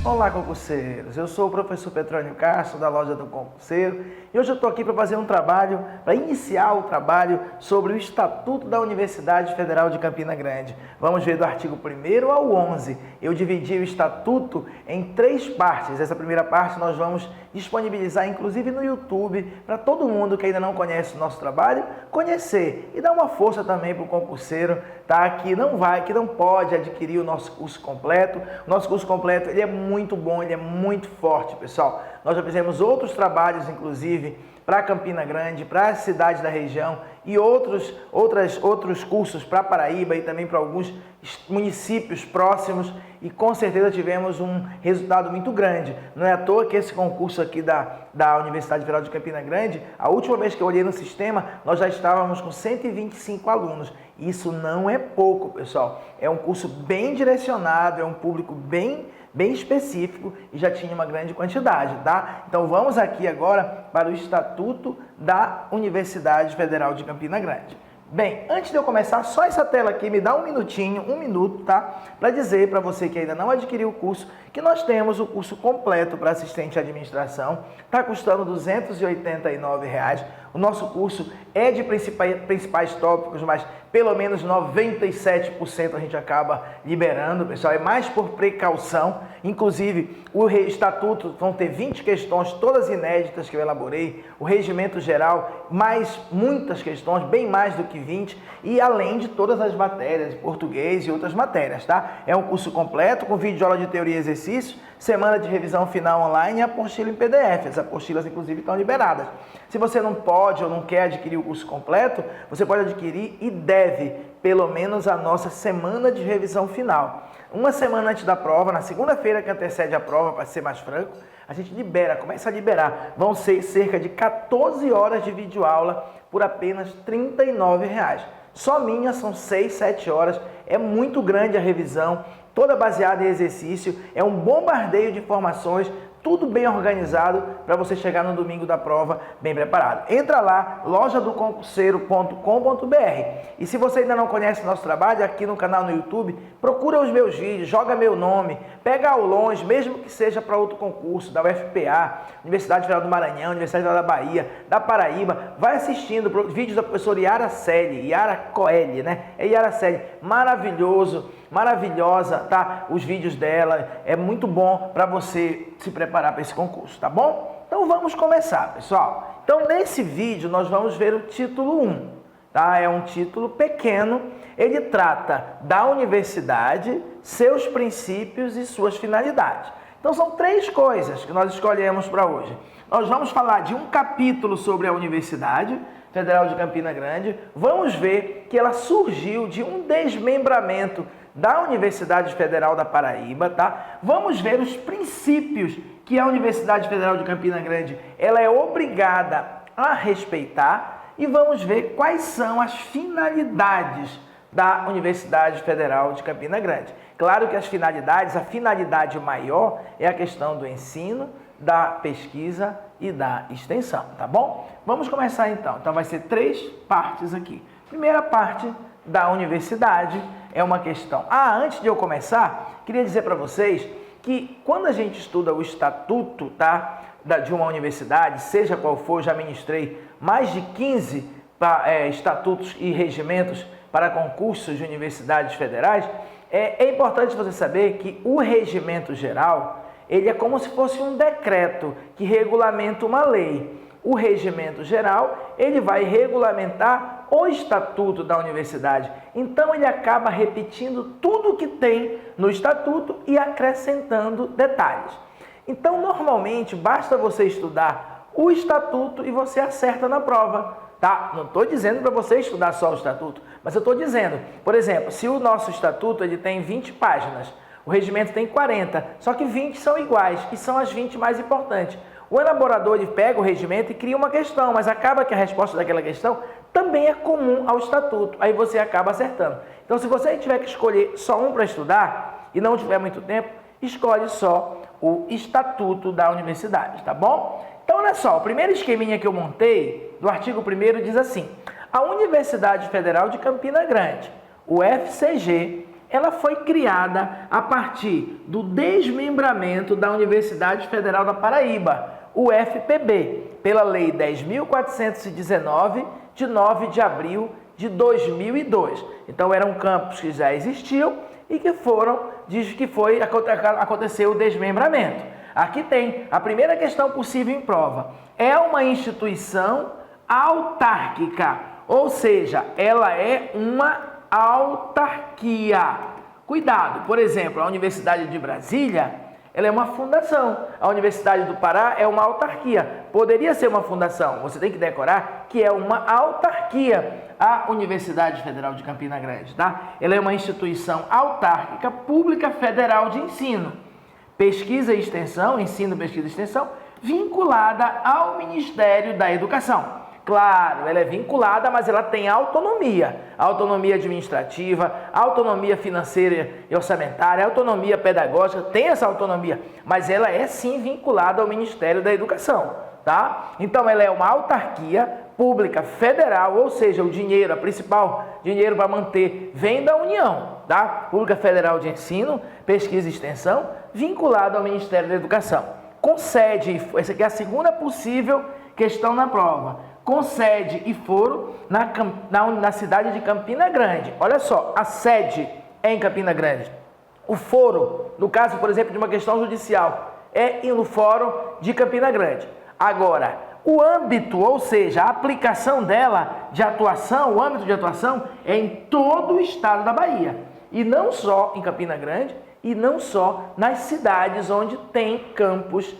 Olá, concurseiros! Eu sou o professor Petrônio Castro, da Loja do Concurseiro, e hoje eu estou aqui para fazer um trabalho, para iniciar o trabalho sobre o Estatuto da Universidade Federal de Campina Grande. Vamos ver do artigo 1º ao 11. Eu dividi o Estatuto em 3 partes. Essa primeira parte nós vamos disponibilizar, inclusive no YouTube, para todo mundo que ainda não conhece o nosso trabalho, conhecer e dar uma força também para o concurseiro, tá? Que não pode adquirir o nosso curso completo. O nosso curso completo ele é muito bom, ele é muito forte, pessoal. Nós já fizemos outros trabalhos, inclusive, para Campina Grande, para as cidades da região e outros cursos para Paraíba e também para alguns municípios próximos, e com certeza tivemos um resultado muito grande. Não é à toa que esse concurso aqui da Universidade Federal de Campina Grande, a última vez que eu olhei no sistema, nós já estávamos com 125 alunos. Isso não é pouco, pessoal. É um curso bem direcionado, é um público bem específico e já tinha uma grande quantidade, tá? Então vamos aqui agora para o Estatuto da Universidade Federal de Campina Grande. Bem, antes de eu começar, só essa tela aqui, me dá um minuto, tá? Para dizer para você que ainda não adquiriu o curso, que nós temos o curso completo para assistente de administração, está custando R$ 289. O nosso curso é de principais tópicos, mas pelo menos 97% a gente acaba liberando, pessoal. É mais por precaução. Inclusive, o Estatuto vão ter 20 questões, todas inéditas que eu elaborei. O Regimento Geral, mais muitas questões, bem mais do que 20. E além de todas as matérias, português e outras matérias, tá? É um curso completo, com vídeo de aula de teoria e exercício, semana de revisão final online e apostila em PDF. As apostilas, inclusive, estão liberadas. Se você não pode ou não quer adquirir o curso completo, você pode adquirir e deve, pelo menos, a nossa semana de revisão final. Uma semana antes da prova, na segunda-feira que antecede a prova, para ser mais franco, a gente começa a liberar. Vão ser cerca de 14 horas de videoaula por apenas R$ 39. Só minha são 6, 7 horas. É muito grande a revisão, toda baseada em exercício. É um bombardeio de informações, tudo bem organizado para você chegar no domingo da prova bem preparado. Entra lá, lojadoconcurseiro.com.br. E se você ainda não conhece nosso trabalho, aqui no canal no YouTube, procura os meus vídeos, joga meu nome, pega aulões, mesmo que seja para outro concurso, da UFPA, Universidade Federal do Maranhão, Universidade Federal da Bahia, da Paraíba. Vai assistindo vídeos da professora Yara Coelho, né? É Yara Celi, maravilhosa, tá? Os vídeos dela, é muito bom para você se preparar para esse concurso, tá bom? Então vamos começar, pessoal. Então nesse vídeo nós vamos ver o título 1, tá? É um título pequeno, ele trata da universidade, seus princípios e suas finalidades. Então são 3 coisas que nós escolhemos para hoje. Nós vamos falar de um capítulo sobre a Universidade Federal de Campina Grande. Vamos ver que ela surgiu de um desmembramento da Universidade Federal da Paraíba, tá? Vamos ver os princípios que a Universidade Federal de Campina Grande ela é obrigada a respeitar, e vamos ver quais são as finalidades da Universidade Federal de Campina Grande. Claro que a finalidade maior é a questão do ensino, da pesquisa e da extensão, tá bom? Vamos começar então. Então vai ser 3 partes aqui. Primeira parte da universidade é uma questão. Antes de eu começar, queria dizer para vocês que quando a gente estuda o estatuto, tá, de uma universidade, seja qual for, já ministrei mais de 15 estatutos e regimentos para concursos de universidades federais. É importante você saber que o regimento geral, ele é como se fosse um decreto que regulamenta uma lei. O regimento geral, ele vai regulamentar o estatuto da universidade. Então, ele acaba repetindo tudo que tem no estatuto e acrescentando detalhes. Então, normalmente, basta você estudar o estatuto e você acerta na prova, tá? Não estou dizendo para você estudar só o estatuto, mas eu estou dizendo, por exemplo, se o nosso estatuto ele tem 20 páginas, o regimento tem 40, só que 20 são iguais, e são as 20 mais importantes. O elaborador ele pega o regimento e cria uma questão, mas acaba que a resposta daquela questão também é comum ao estatuto. Aí você acaba acertando. Então, se você tiver que escolher só um para estudar e não tiver muito tempo, escolhe só o estatuto da universidade, tá bom? Então, olha só, o primeiro esqueminha que eu montei do artigo 1º diz assim: a Universidade Federal de Campina Grande, o FCG, ela foi criada a partir do desmembramento da Universidade Federal da Paraíba, UFPB, pela Lei 10.419, de 9 de abril de 2002. Então, eram campos que já existiam e que aconteceu o desmembramento. Aqui tem a primeira questão possível em prova. É uma instituição autárquica, ou seja, ela é uma autarquia. Cuidado, por exemplo, a Universidade de Brasília, ela é uma fundação. A Universidade do Pará é uma autarquia. Poderia ser uma fundação, você tem que decorar que é uma autarquia. A Universidade Federal de Campina Grande, tá? Ela é uma instituição autárquica pública federal de ensino, pesquisa e extensão, ensino, pesquisa e extensão, vinculada ao Ministério da Educação. Claro, ela é vinculada, mas ela tem autonomia administrativa, autonomia financeira e orçamentária, autonomia pedagógica, tem essa autonomia, mas ela é sim vinculada ao Ministério da Educação, tá? Então, ela é uma autarquia pública federal, ou seja, o dinheiro, a principal dinheiro para manter, vem da União, tá? Pública Federal de Ensino, Pesquisa e Extensão, vinculada ao Ministério da Educação. Com sede, essa aqui é a segunda possível questão na prova, com sede e foro na cidade de Campina Grande. Olha só, a sede é em Campina Grande. O foro, no caso, por exemplo, de uma questão judicial, é no Fórum de Campina Grande. Agora, o âmbito, ou seja, a aplicação dela de atuação, o âmbito de atuação é em todo o estado da Bahia. E não só em Campina Grande, e não só nas cidades onde tem campus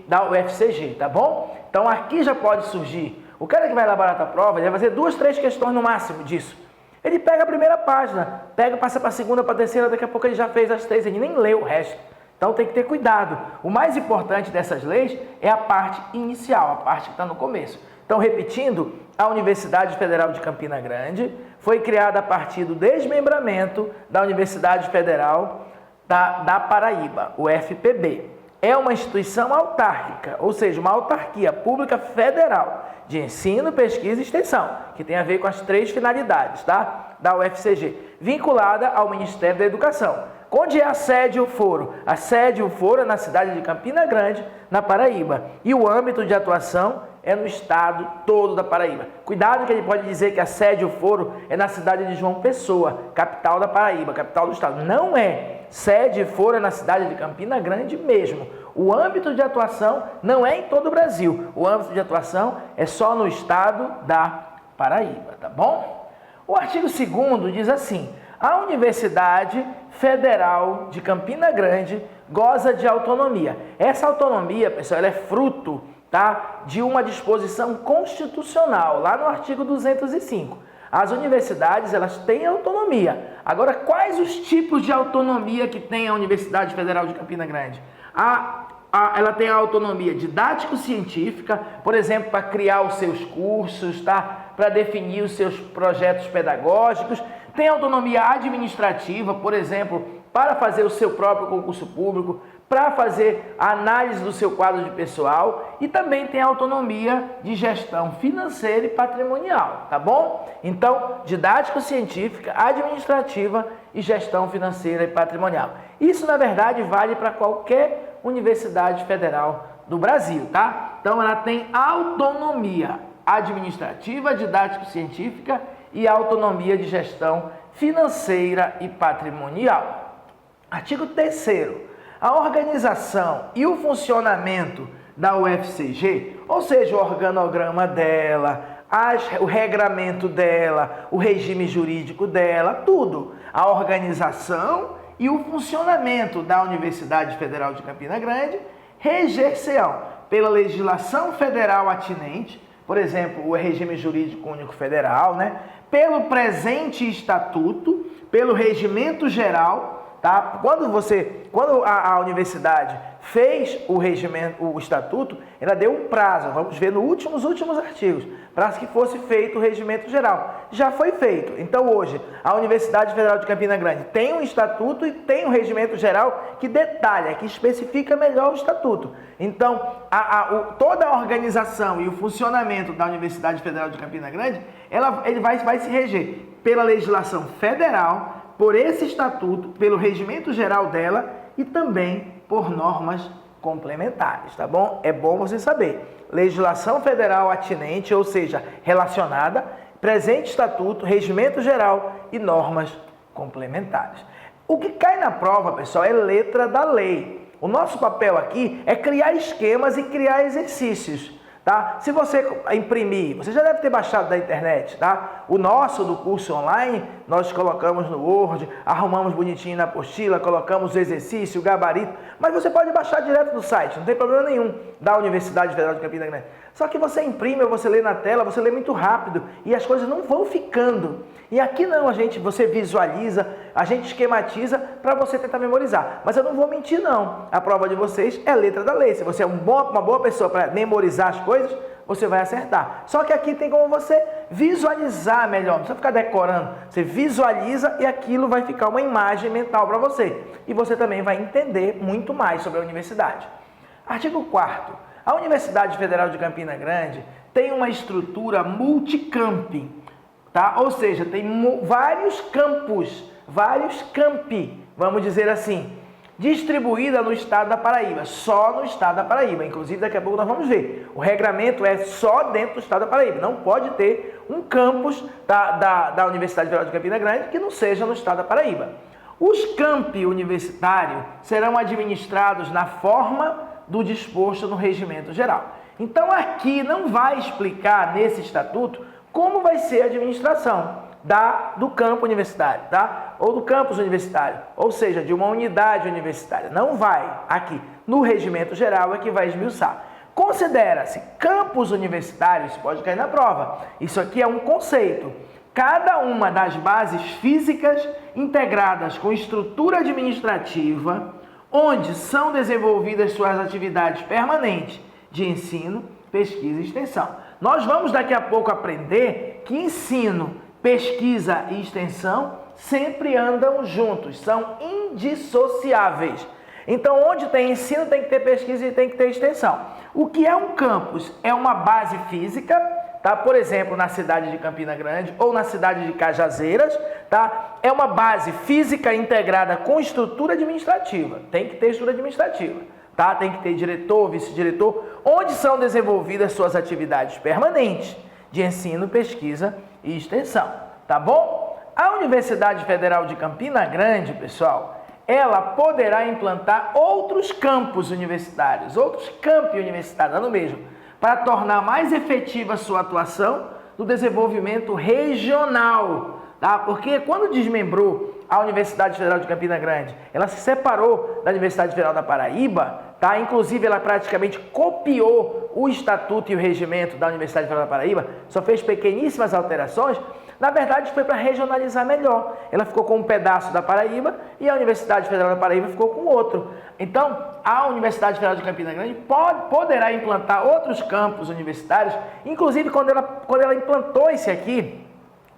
da UFCG, tá bom? Então aqui já pode surgir, o cara que vai elaborar a prova, ele vai fazer 2, 3 questões no máximo disso. Ele pega a primeira página, passa para a segunda, para a terceira, daqui a pouco ele já fez as 3, ele nem leu o resto. Então tem que ter cuidado. O mais importante dessas leis é a parte inicial, a parte que está no começo. Então, repetindo, a Universidade Federal de Campina Grande foi criada a partir do desmembramento da Universidade Federal da Paraíba, UFPB. É uma instituição autárquica, ou seja, uma autarquia pública federal de ensino, pesquisa e extensão, que tem a ver com as 3 finalidades, tá? Da UFCG, vinculada ao Ministério da Educação. Onde é a sede e o foro? A sede e o foro é na cidade de Campina Grande, na Paraíba. E o âmbito de atuação é no estado todo da Paraíba. Cuidado que ele pode dizer que a sede e o foro é na cidade de João Pessoa, capital da Paraíba, capital do estado. Não é. Sede e foro é na cidade de Campina Grande mesmo. O âmbito de atuação não é em todo o Brasil. O âmbito de atuação é só no estado da Paraíba, tá bom? O artigo 2º diz assim: a Universidade Federal de Campina Grande goza de autonomia. Essa autonomia, pessoal, ela é fruto, tá, de uma disposição constitucional, lá no artigo 205. As universidades, elas têm autonomia. Agora, quais os tipos de autonomia que tem a Universidade Federal de Campina Grande? Ela tem a autonomia didático-científica, por exemplo, para criar os seus cursos, tá? Para definir os seus projetos pedagógicos. Tem autonomia administrativa, por exemplo, para fazer o seu próprio concurso público, para fazer a análise do seu quadro de pessoal, e também tem autonomia de gestão financeira e patrimonial, tá bom? Então, didático-científica, administrativa e gestão financeira e patrimonial. Isso, na verdade, vale para qualquer universidade federal do Brasil, tá? Então, ela tem autonomia administrativa, didático-científica e autonomia de gestão financeira e patrimonial. Artigo 3º. A organização e o funcionamento da UFCG, ou seja, o organograma dela, o regramento dela, o regime jurídico dela, tudo. A organização e o funcionamento da Universidade Federal de Campina Grande reger-se-ão pela legislação federal atinente, por exemplo, o regime jurídico único federal, né? Pelo presente estatuto, pelo regimento geral. Tá? Quando a universidade fez o estatuto, ela deu um prazo, vamos ver nos últimos artigos, para que fosse feito o regimento geral. Já foi feito. Então hoje, a Universidade Federal de Campina Grande tem um estatuto e tem um regimento geral que detalha, que especifica melhor o estatuto. Então, toda a organização e o funcionamento da Universidade Federal de Campina Grande, ele vai se reger pela legislação federal, por esse estatuto, pelo regimento geral dela e também por normas complementares, tá bom? É bom você saber. Legislação federal atinente, ou seja, relacionada, presente estatuto, regimento geral e normas complementares. O que cai na prova, pessoal, é letra da lei. O nosso papel aqui é criar esquemas e criar exercícios, tá? Se você imprimir, você já deve ter baixado da internet, tá? O nosso do curso online, nós colocamos no Word, arrumamos bonitinho na apostila, colocamos o exercício, o gabarito, mas você pode baixar direto do site, não tem problema nenhum, da Universidade Federal de Campina Grande. Só que você imprime, você lê na tela, você lê muito rápido e as coisas não vão ficando. E aqui não, você visualiza, a gente esquematiza para você tentar memorizar. Mas eu não vou mentir não, a prova de vocês é letra da lei. Se você é uma boa pessoa para memorizar as coisas, você vai acertar. Só que aqui tem como você visualizar melhor, não precisa ficar decorando. Você visualiza e aquilo vai ficar uma imagem mental para você. E você também vai entender muito mais sobre a universidade. Artigo 4º. A Universidade Federal de Campina Grande tem uma estrutura multicampi, tá? Ou seja, tem vários campus, vários campi, vamos dizer assim, distribuída no estado da Paraíba, só no estado da Paraíba. Inclusive, daqui a pouco nós vamos ver. O regramento é só dentro do estado da Paraíba. Não pode ter um campus da Universidade Federal de Campina Grande que não seja no estado da Paraíba. Os campi universitários serão administrados na forma do disposto no regimento geral. Então, aqui não vai explicar nesse estatuto como vai ser a administração do campo universitário, tá? Ou do campus universitário, ou seja, de uma unidade universitária. Não vai aqui. No regimento geral é que vai esmiuçar. Considera-se campus universitários, pode cair na prova. Isso aqui é um conceito. Cada uma das bases físicas integradas com estrutura administrativa, onde são desenvolvidas suas atividades permanentes de ensino, pesquisa e extensão. Nós vamos daqui a pouco aprender que ensino, pesquisa e extensão sempre andam juntos, são indissociáveis. Então, onde tem ensino, tem que ter pesquisa e tem que ter extensão. O que é um campus? É uma base física, tá? Por exemplo, na cidade de Campina Grande ou na cidade de Cajazeiras, tá? É uma base física integrada com estrutura administrativa. Tem que ter estrutura administrativa, tá? Tem que ter diretor, vice-diretor, onde são desenvolvidas suas atividades permanentes de ensino, pesquisa e extensão, tá bom? A Universidade Federal de Campina Grande, pessoal, ela poderá implantar outros campos universitários, outros campi universitários, no mesmo, para tornar mais efetiva a sua atuação no desenvolvimento regional, tá? Porque quando desmembrou a Universidade Federal de Campina Grande, ela se separou da Universidade Federal da Paraíba, tá? Inclusive ela praticamente copiou o estatuto e o regimento da Universidade Federal da Paraíba, só fez pequeníssimas alterações. Na verdade, foi para regionalizar melhor. Ela ficou com um pedaço da Paraíba e a Universidade Federal da Paraíba ficou com outro. Então, a Universidade Federal de Campina Grande poderá implantar outros campos universitários. Inclusive, quando ela implantou esse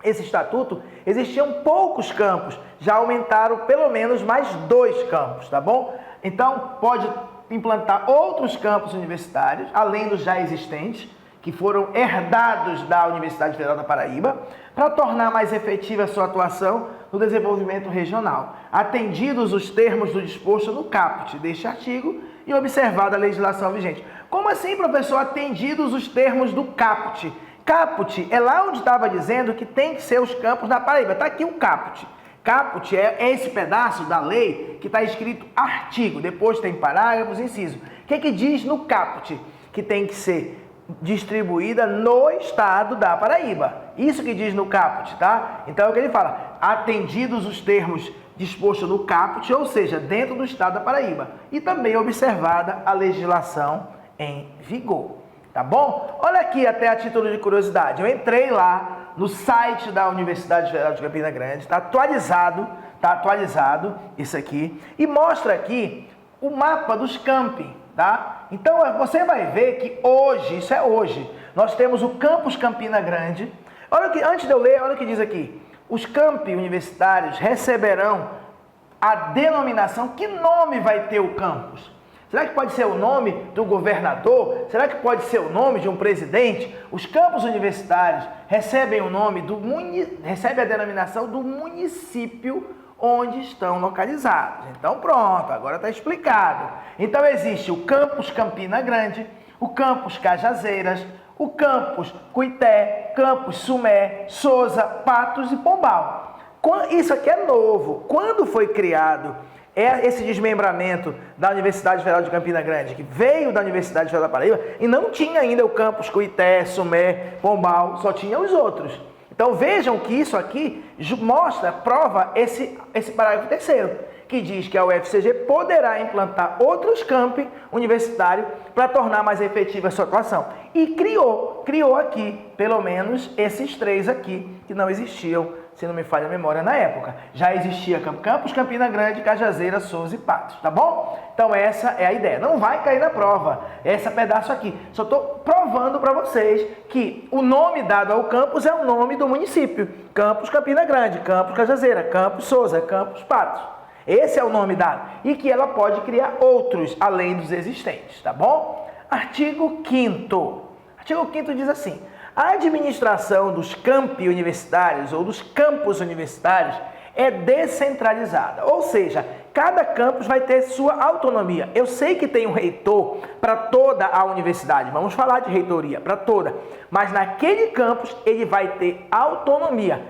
estatuto, existiam poucos campos. Já aumentaram pelo menos mais 2 campos, tá bom? Então, pode implantar outros campos universitários, além dos já existentes, que foram herdados da Universidade Federal da Paraíba, para tornar mais efetiva a sua atuação no desenvolvimento regional, atendidos os termos do disposto no caput deste artigo e observada a legislação vigente. Como assim, professor, atendidos os termos do caput? Caput é lá onde estava dizendo que tem que ser os campos da Paraíba. Está aqui o caput. Caput é esse pedaço da lei que está escrito artigo, depois tem parágrafos, inciso. O que diz no caput? Que tem que ser distribuída no estado da Paraíba. Isso que diz no caput, tá? Então é o que ele fala, atendidos os termos dispostos no caput, ou seja, dentro do estado da Paraíba. E também observada a legislação em vigor, tá bom? Olha aqui, até a título de curiosidade, eu entrei lá no site da Universidade Federal de Campina Grande, tá atualizado isso aqui, e mostra aqui o mapa dos campi, tá? Então, você vai ver que hoje, isso é hoje, nós temos o campus Campina Grande. Olha que, antes de eu ler, olha o que diz aqui. Os campi universitários receberão a denominação, que nome vai ter o campus? Será que pode ser o nome do governador? Será que pode ser o nome de um presidente? Os campos universitários recebem o nome recebem a denominação do município onde estão localizados. Então pronto, agora está explicado. Então existe o campus Campina Grande, o campus Cajazeiras, o campus Cuité, campus Sumé, Souza, Patos e Pombal. Isso aqui é novo. Quando foi criado esse desmembramento da Universidade Federal de Campina Grande, que veio da Universidade Federal da Paraíba, e não tinha ainda o campus Cuité, Sumé, Pombal, só tinha os outros. Então vejam que isso aqui mostra, prova esse parágrafo 3º, que diz que a UFCG poderá implantar outros campi universitários para tornar mais efetiva a sua atuação. E criou aqui, pelo menos, esses 3 aqui, que não existiam, se não me falha a memória, na época. Já existia Campus Campina Grande, Cajazeiras, Souza e Patos, tá bom? Então essa é a ideia. Não vai cair na prova, esse pedaço aqui. Só estou provando para vocês que o nome dado ao campus é o nome do município. Campus Campina Grande, Campus Cajazeira, Campus Souza, Campus Patos. Esse é o nome dado. E que ela pode criar outros, além dos existentes, tá bom? Artigo 5º. Artigo 5º diz assim: a administração dos campi universitários ou dos campos universitários é descentralizada, ou seja, cada campus vai ter sua autonomia. Eu sei que tem um reitor para toda a universidade, vamos falar de reitoria para toda, mas naquele campus ele vai ter autonomia.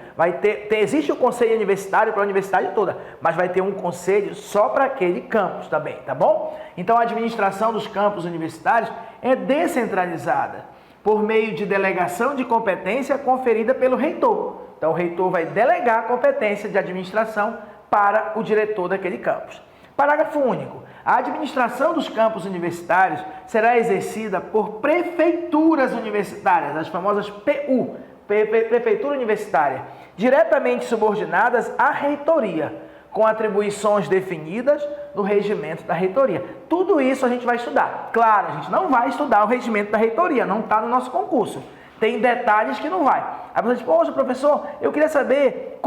Existe o conselho universitário para a universidade toda, mas vai ter um conselho só para aquele campus também, tá bom? Então a administração dos campos universitários é descentralizada por meio de delegação de competência conferida pelo reitor. Então, o reitor vai delegar a competência de administração para o diretor daquele campus. Parágrafo único. A administração dos campos universitários será exercida por prefeituras universitárias, as famosas PU, Prefeitura Universitária, diretamente subordinadas à reitoria, com atribuições definidas no regimento da reitoria. Tudo isso a gente vai estudar. Claro, a gente não vai estudar o regimento da reitoria, não está no nosso concurso. Tem detalhes que não vai. A pessoa diz: poxa, professor, eu queria saber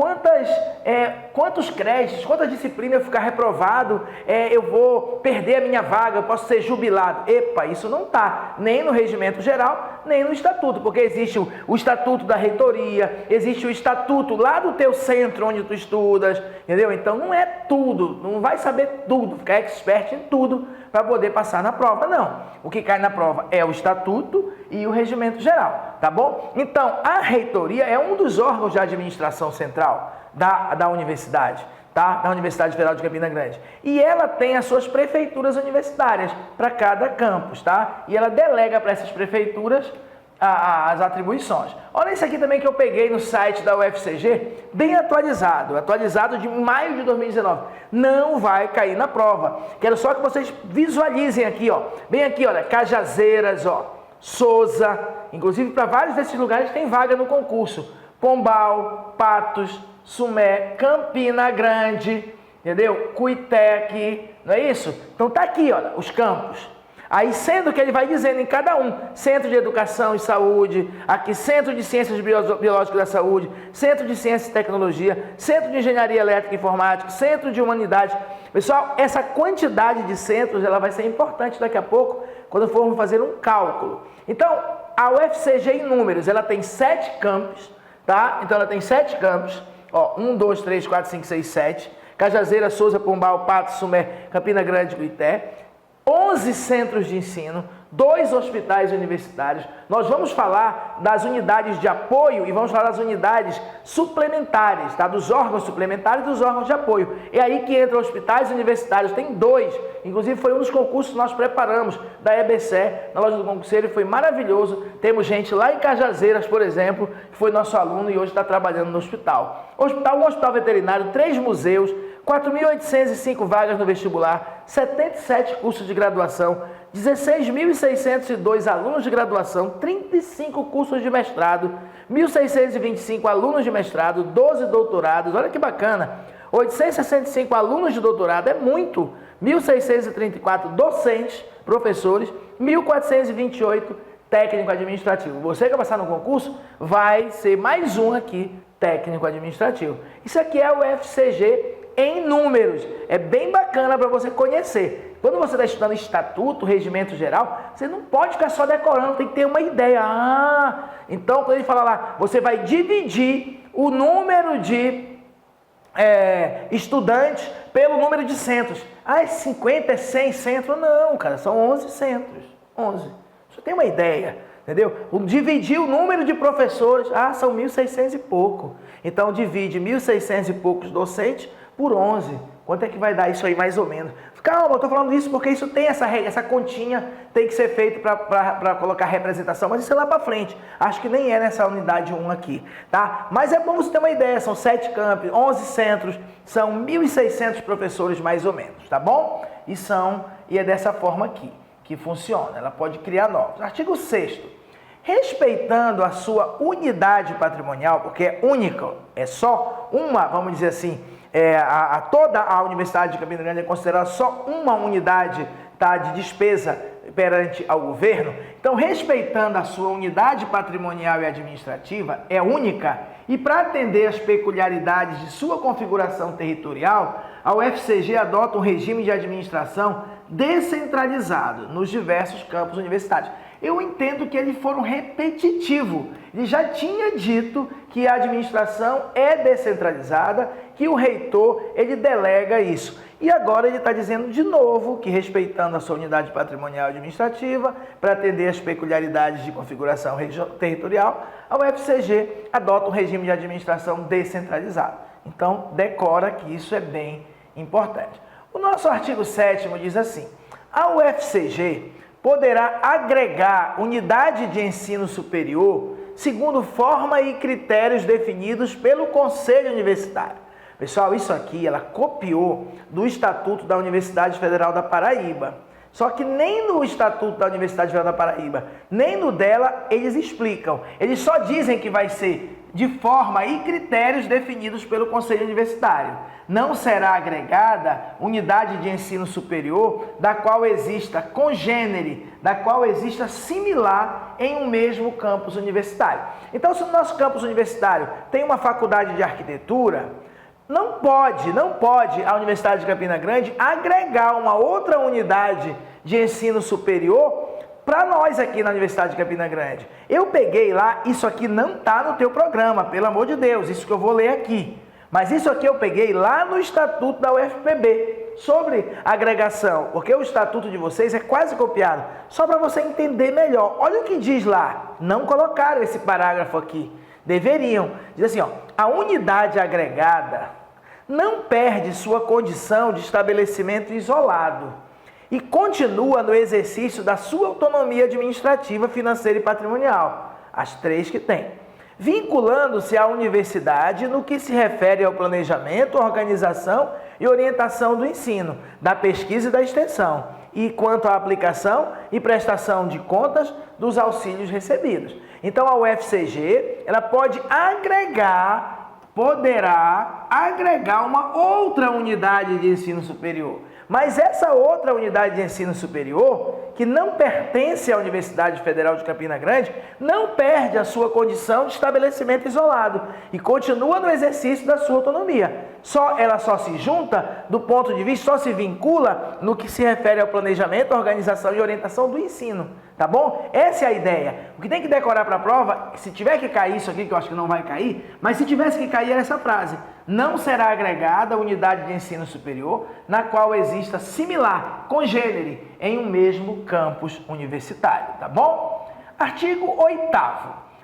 quantos créditos, quantas disciplinas eu ficar reprovado, eu vou perder a minha vaga, eu posso ser jubilado. Epa, isso não está nem no regimento geral, nem no estatuto, porque existe o estatuto da reitoria, existe o estatuto lá do teu centro onde tu estudas, entendeu? Então não é tudo, não vai saber tudo, ficar expert em tudo para poder passar na prova, não. O que cai na prova é o estatuto e o regimento geral, tá bom? Então, a reitoria é um dos órgãos de administração central da universidade, tá? Da Universidade Federal de Campina Grande. E ela tem as suas prefeituras universitárias para cada campus, tá? E ela delega para essas prefeituras as atribuições. Olha isso aqui também que eu peguei no site da UFCG, bem atualizado de maio de 2019. Não vai cair na prova. Quero só que vocês visualizem aqui, ó. Bem aqui, olha, Cajazeiras, ó, Souza, inclusive para vários desses lugares tem vaga no concurso. Pombal, Patos, Sumé, Campina Grande, entendeu? Cuité aqui, não é isso? Então tá aqui, olha, os campos. Aí, sendo que ele vai dizendo em cada um: Centro de Educação e Saúde, aqui Centro de Ciências Biológicas da Saúde, Centro de Ciências e Tecnologia, Centro de Engenharia Elétrica e Informática, Centro de Humanidades. Pessoal, essa quantidade de centros ela vai ser importante daqui a pouco, quando formos fazer um cálculo. Então, a UFCG em números, ela tem 7 campos, tá? Então, ela tem 7 campos, ó, 1, 2, 3, 4, 5, 6, 7, Cajazeira, Souza, Pombal, Patos, Sumé, Campina Grande, Cuité, 11 centros de ensino, 2 hospitais universitários. Nós vamos falar das unidades de apoio e vamos falar das unidades suplementares, tá? Dos órgãos suplementares e dos órgãos de apoio. É aí que entram hospitais universitários, tem 2. Inclusive foi um dos concursos que nós preparamos da EBSE, na loja do concurseiro, e foi maravilhoso. Temos gente lá em Cajazeiras, por exemplo, que foi nosso aluno e hoje está trabalhando no hospital. Um hospital veterinário, 3 museus, 4.805 vagas no vestibular, 77 cursos de graduação, 16.602 alunos de graduação, 35 cursos de mestrado, 1.625 alunos de mestrado, 12 doutorados, olha que bacana, 865 alunos de doutorado, é muito, 1.634 docentes, professores, 1.428 técnico administrativo. Você que vai passar no concurso, vai ser mais um aqui, técnico administrativo. Isso aqui é o UFCG em números. É bem bacana para você conhecer. Quando você está estudando estatuto, regimento geral, você não pode ficar só decorando, tem que ter uma ideia. Então, quando ele fala lá, você vai dividir o número de estudantes pelo número de centros. Ah, é 50, é 100 centros? Não, cara, são 11 centros. 11. Você tem uma ideia, entendeu? Dividir o número de professores, são 1.600 e pouco. Então, divide 1.600 e poucos docentes por 11. Quanto é que vai dar isso aí, mais ou menos? Calma, eu estou falando isso porque isso tem essa continha, tem que ser feito para colocar representação, mas isso é lá para frente. Acho que nem é nessa unidade 1 aqui, tá? Mas é bom você ter uma ideia, são 7 campi, 11 centros, são 1.600 professores mais ou menos, tá bom? E é dessa forma aqui que funciona, ela pode criar novos. Artigo 6º. Respeitando a sua unidade patrimonial, porque é única, é só uma, vamos dizer assim, toda a Universidade de Campina Grande é considerada só uma unidade, tá, de despesa perante ao governo. Então, respeitando a sua unidade patrimonial e administrativa, é única, e para atender às peculiaridades de sua configuração territorial, a UFCG adota um regime de administração descentralizado nos diversos campos universitários. Eu entendo que eles foram repetitivos. Ele já tinha dito que a administração é descentralizada, que o reitor, ele delega isso. E agora ele está dizendo de novo que, respeitando a sua unidade patrimonial e administrativa, para atender às peculiaridades de configuração territorial, a UFCG adota um regime de administração descentralizado. Então, decora que isso é bem importante. O nosso artigo 7º diz assim: a UFCG poderá agregar unidade de ensino superior segundo forma e critérios definidos pelo Conselho Universitário. Pessoal, isso aqui ela copiou do Estatuto da Universidade Federal da Paraíba. Só que nem no Estatuto da Universidade Federal da Paraíba, nem no dela, eles explicam. Eles só dizem que vai ser de forma e critérios definidos pelo Conselho Universitário. Não será agregada unidade de ensino superior da qual exista congênere, da qual exista similar em um mesmo campus universitário. Então, se o nosso campus universitário tem uma faculdade de arquitetura, não pode a Universidade de Campina Grande agregar uma outra unidade de ensino superior para nós aqui na Universidade de Campina Grande. Eu peguei lá, isso aqui não está no teu programa, pelo amor de Deus, isso que eu vou ler aqui. Mas isso aqui eu peguei lá no Estatuto da UFPB, sobre agregação, porque o Estatuto de vocês é quase copiado, só para você entender melhor. Olha o que diz lá, não colocaram esse parágrafo aqui, deveriam. Diz assim, a unidade agregada não perde sua condição de estabelecimento isolado e continua no exercício da sua autonomia administrativa, financeira e patrimonial, as 3 que tem, vinculando-se à universidade no que se refere ao planejamento, organização e orientação do ensino, da pesquisa e da extensão, e quanto à aplicação e prestação de contas dos auxílios recebidos. Então, a UFCG, ela poderá agregar uma outra unidade de ensino superior. Mas essa outra unidade de ensino superior, que não pertence à Universidade Federal de Campina Grande, não perde a sua condição de estabelecimento isolado e continua no exercício da sua autonomia. Ela só se junta do ponto de vista, só se vincula no que se refere ao planejamento, organização e orientação do ensino. Tá bom? Essa é a ideia. O que tem que decorar para a prova, se tiver que cair isso aqui, que eu acho que não vai cair, mas se tivesse que cair, era essa frase. Não será agregada unidade de ensino superior na qual exista similar, congênere, em um mesmo campus universitário. Tá bom? Artigo 8º.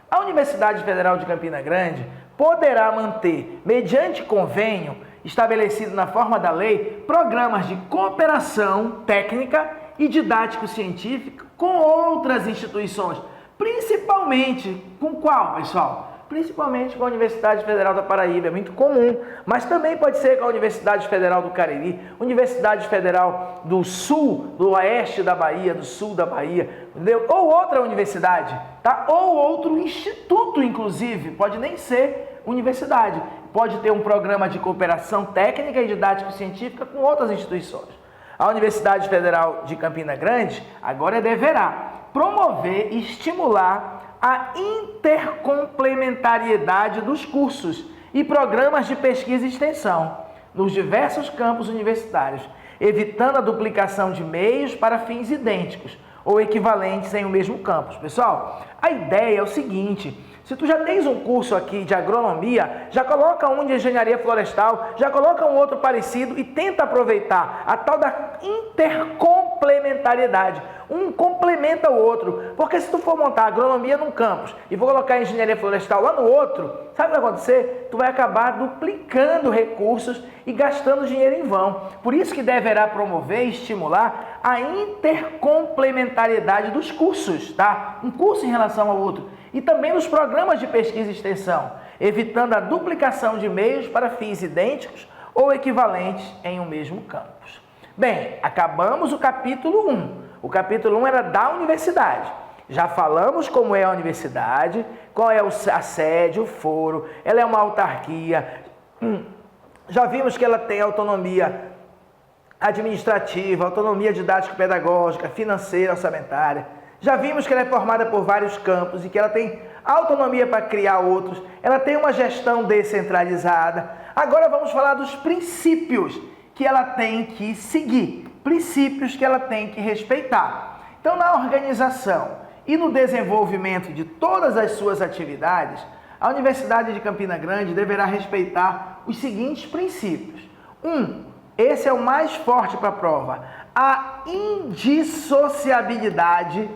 A Universidade Federal de Campina Grande poderá manter, mediante convênio estabelecido na forma da lei, programas de cooperação técnica e didático-científico com outras instituições, principalmente com qual, pessoal? Principalmente com a Universidade Federal da Paraíba, é muito comum, mas também pode ser com a Universidade Federal do Cariri, Universidade Federal do Sul, do Oeste da Bahia, do Sul da Bahia, entendeu? Ou outra universidade, tá? Ou outro instituto, inclusive, pode nem ser universidade, pode ter um programa de cooperação técnica e didático-científica com outras instituições. A Universidade Federal de Campina Grande agora deverá promover e estimular a intercomplementariedade dos cursos e programas de pesquisa e extensão nos diversos campos universitários, evitando a duplicação de meios para fins idênticos ou equivalentes em um mesmo campus. Pessoal, a ideia é o seguinte: Se tu já tens um curso aqui de agronomia, já coloca um de engenharia florestal, já coloca um outro parecido e tenta aproveitar a tal da intercomplementariedade. Um complementa o outro, porque se tu for montar agronomia num campus e for colocar engenharia florestal lá no outro, sabe o que vai acontecer? Tu vai acabar duplicando recursos e gastando dinheiro em vão. Por isso que deverá promover e estimular a intercomplementariedade dos cursos, tá? Um curso em relação ao outro. E também nos programas de pesquisa e extensão, evitando a duplicação de meios para fins idênticos ou equivalentes em um mesmo campus. Bem, acabamos o capítulo 1. O capítulo 1 era da universidade. Já falamos como é a universidade, qual é a sede, o foro, ela é uma autarquia. Já vimos que ela tem autonomia administrativa, autonomia didático-pedagógica, financeira, orçamentária. Já vimos que ela é formada por vários campos e que ela tem autonomia para criar outros. Ela tem uma gestão descentralizada. Agora vamos falar dos princípios que ela tem que seguir, princípios que ela tem que respeitar. Então, na organização e no desenvolvimento de todas as suas atividades, a Universidade de Campina Grande deverá respeitar os seguintes princípios. Esse é o mais forte para a prova: a indissociabilidade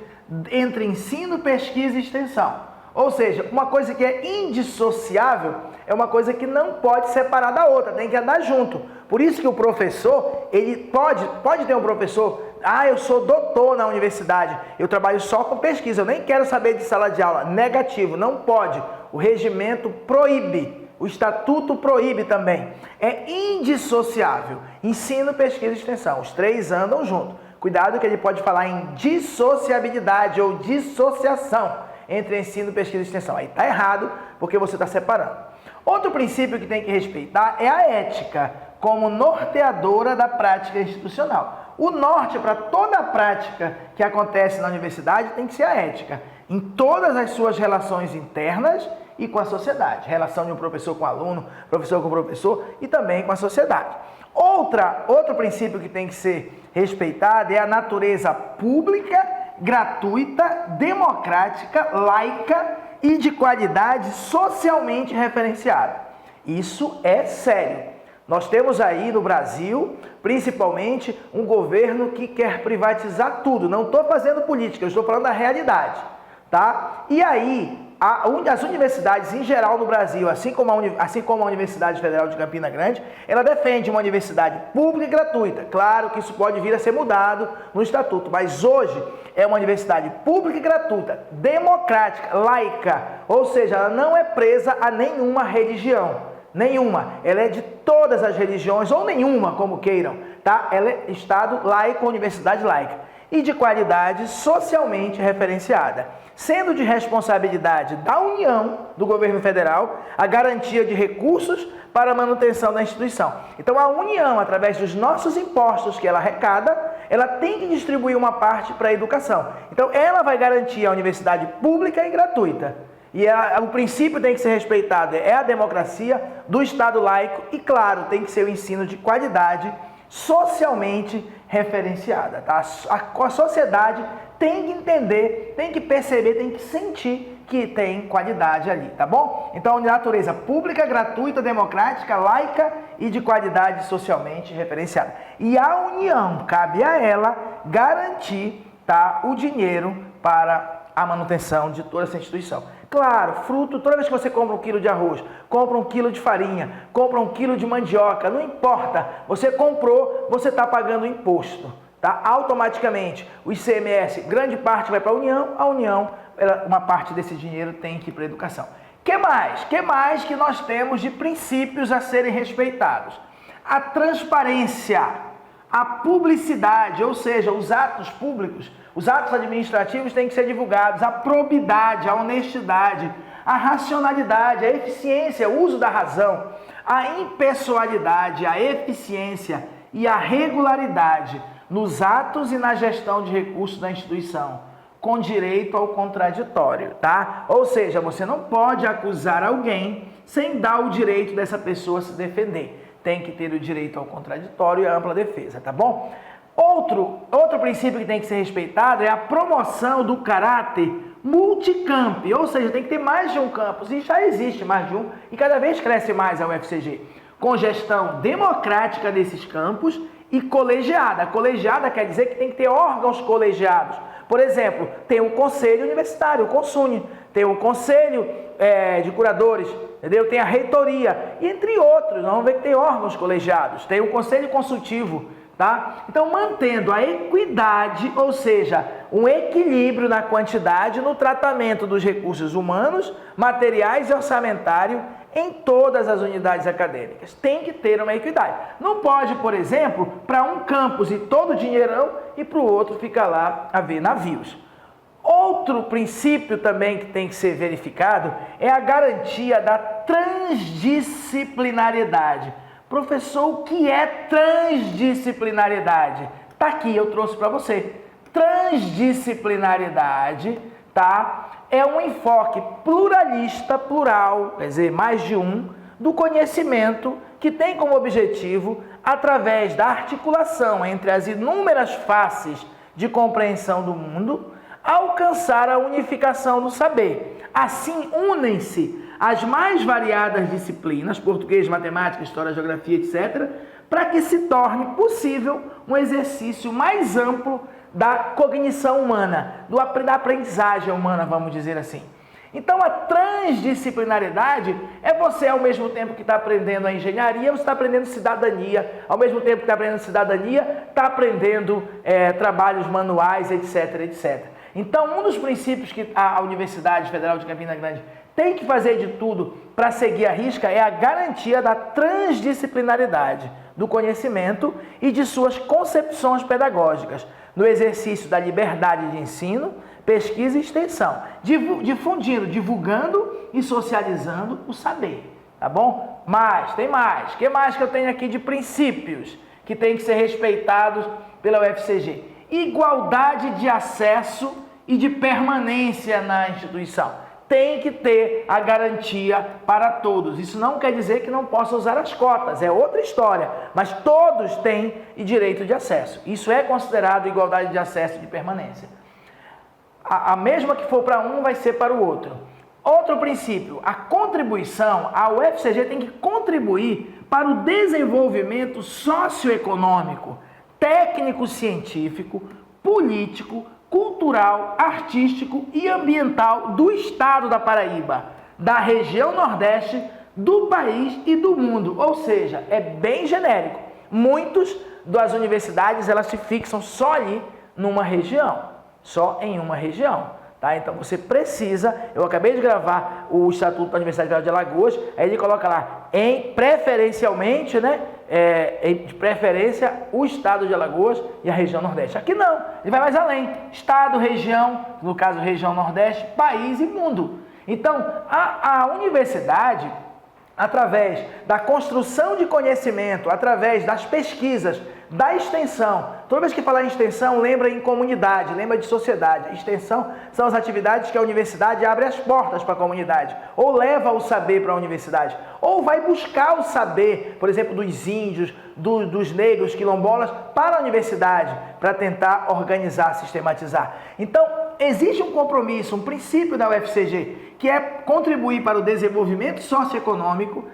entre ensino, pesquisa e extensão. Ou seja, uma coisa que é indissociável é uma coisa que não pode separar da outra, tem que andar junto. Por isso que o professor, ele pode ter um professor, eu sou doutor na universidade, eu trabalho só com pesquisa, eu nem quero saber de sala de aula. Negativo, não pode. O regimento proíbe, o estatuto proíbe também. É indissociável. Ensino, pesquisa e extensão, os três andam junto. Cuidado que ele pode falar em dissociabilidade ou dissociação entre ensino, pesquisa e extensão. Aí está errado, porque você está separando. Outro princípio que tem que respeitar é a ética, como norteadora da prática institucional. O norte para toda a prática que acontece na universidade tem que ser a ética, em todas as suas relações internas e com a sociedade. Relação de um professor com aluno, professor com professor e também com a sociedade. Outro princípio que tem que ser respeitado é a natureza pública, gratuita, democrática, laica e de qualidade socialmente referenciada. Isso é sério. Nós temos aí no Brasil, principalmente, um governo que quer privatizar tudo. Não estou fazendo política, eu estou falando da realidade, tá? E aí, as universidades em geral no Brasil, assim como a Universidade Federal de Campina Grande, ela defende uma universidade pública e gratuita. Claro que isso pode vir a ser mudado no estatuto, mas hoje é uma universidade pública e gratuita, democrática, laica, ou seja, ela não é presa a nenhuma religião, nenhuma. Ela é de todas as religiões, ou nenhuma, como queiram, tá? Ela é Estado laico, universidade laica, e de qualidade socialmente referenciada, sendo de responsabilidade da União, do governo federal, a garantia de recursos para a manutenção da instituição. Então, a União, através dos nossos impostos que ela arrecada, ela tem que distribuir uma parte para a educação. Então, ela vai garantir a universidade pública e gratuita. E o princípio tem que ser respeitado, é a democracia do Estado laico e, claro, tem que ser o ensino de qualidade socialmente referenciada, tá? A sociedade tem que entender, tem que perceber, tem que sentir que tem qualidade ali, tá bom? Então, natureza pública, gratuita, democrática, laica e de qualidade socialmente referenciada. E a União, cabe a ela garantir, tá, o dinheiro para a manutenção de toda essa instituição. Claro, fruto, toda vez que você compra 1 quilo de arroz, compra 1 quilo de farinha, compra 1 quilo de mandioca, não importa, você comprou, você está pagando imposto, tá? Automaticamente, o ICMS, grande parte vai para a União, uma parte desse dinheiro tem que ir para a educação. Que mais? Que mais que nós temos de princípios a serem respeitados? A transparência, a publicidade, ou seja, os atos públicos, os atos administrativos têm que ser divulgados, a probidade, a honestidade, a racionalidade, a eficiência, o uso da razão, a impessoalidade, a eficiência e a regularidade nos atos e na gestão de recursos da instituição, com direito ao contraditório, tá? Ou seja, você não pode acusar alguém sem dar o direito dessa pessoa se defender. Tem que ter o direito ao contraditório e à ampla defesa, tá bom? Outro princípio que tem que ser respeitado é a promoção do caráter multicamp, ou seja, tem que ter mais de um campus, e já existe mais de um, e cada vez cresce mais a UFCG, com gestão democrática desses campos e colegiada. Colegiada quer dizer que tem que ter órgãos colegiados. Por exemplo, tem o Conselho Universitário, o CONSUNE, tem o Conselho de Curadores, entendeu? Tem a Reitoria, e entre outros, vamos ver que tem órgãos colegiados, tem o Conselho Consultivo, tá? Então, mantendo a equidade, ou seja, um equilíbrio na quantidade no tratamento dos recursos humanos, materiais e orçamentário em todas as unidades acadêmicas. Tem que ter uma equidade. Não pode, por exemplo, para um campus ir todo o dinheirão e para o outro ficar lá a ver navios. Outro princípio também que tem que ser verificado é a garantia da transdisciplinariedade. Professor, o que é transdisciplinariedade? Tá aqui, eu trouxe para você. Transdisciplinariedade, tá? É um enfoque pluralista, plural, quer dizer, mais de um, do conhecimento que tem como objetivo, através da articulação entre as inúmeras faces de compreensão do mundo, alcançar a unificação do saber. Assim, unem-se as mais variadas disciplinas, português, matemática, história, geografia, etc., para que se torne possível um exercício mais amplo da cognição humana, da aprendizagem humana, vamos dizer assim. Então, a transdisciplinariedade é você, ao mesmo tempo que está aprendendo a engenharia, você está aprendendo cidadania, ao mesmo tempo que está aprendendo cidadania, está aprendendo trabalhos manuais, etc, etc. Então, um dos princípios que a Universidade Federal de Campina Grande tem que fazer de tudo para seguir a risca é a garantia da transdisciplinaridade do conhecimento e de suas concepções pedagógicas, no exercício da liberdade de ensino, pesquisa e extensão, difundindo, divulgando e socializando o saber, tá bom? Mas, tem mais. O que mais que eu tenho aqui de princípios que tem que ser respeitados pela UFCG? Igualdade de acesso e de permanência na instituição. Tem que ter a garantia para todos. Isso não quer dizer que não possa usar as cotas, é outra história, mas todos têm direito de acesso. Isso é considerado igualdade de acesso e de permanência. A mesma que for para um vai ser para o outro. Outro princípio, a contribuição, a UFCG tem que contribuir para o desenvolvimento socioeconômico, técnico-científico, político, cultural, artístico e ambiental do estado da Paraíba, da região Nordeste, do país e do mundo. Ou seja, é bem genérico. Muitas das universidades, elas se fixam só ali numa região, só em uma região. Tá? Então você precisa, eu acabei de gravar o Estatuto da Universidade Federal de Alagoas, aí ele coloca lá, preferencialmente, né? De preferência, o estado de Alagoas e a região Nordeste. Aqui não, ele vai mais além. Estado, região, no caso região Nordeste, país e mundo. Então, a universidade, através da construção de conhecimento, através das pesquisas, da extensão. Toda vez que falar em extensão, lembra em comunidade, lembra de sociedade. Extensão são as atividades que a universidade abre as portas para a comunidade, ou leva o saber para a universidade, ou vai buscar o saber, por exemplo, dos índios, dos negros, quilombolas, para a universidade, para tentar organizar, sistematizar. Então, existe um compromisso, um princípio da UFCG, que é contribuir para o desenvolvimento socioeconômico,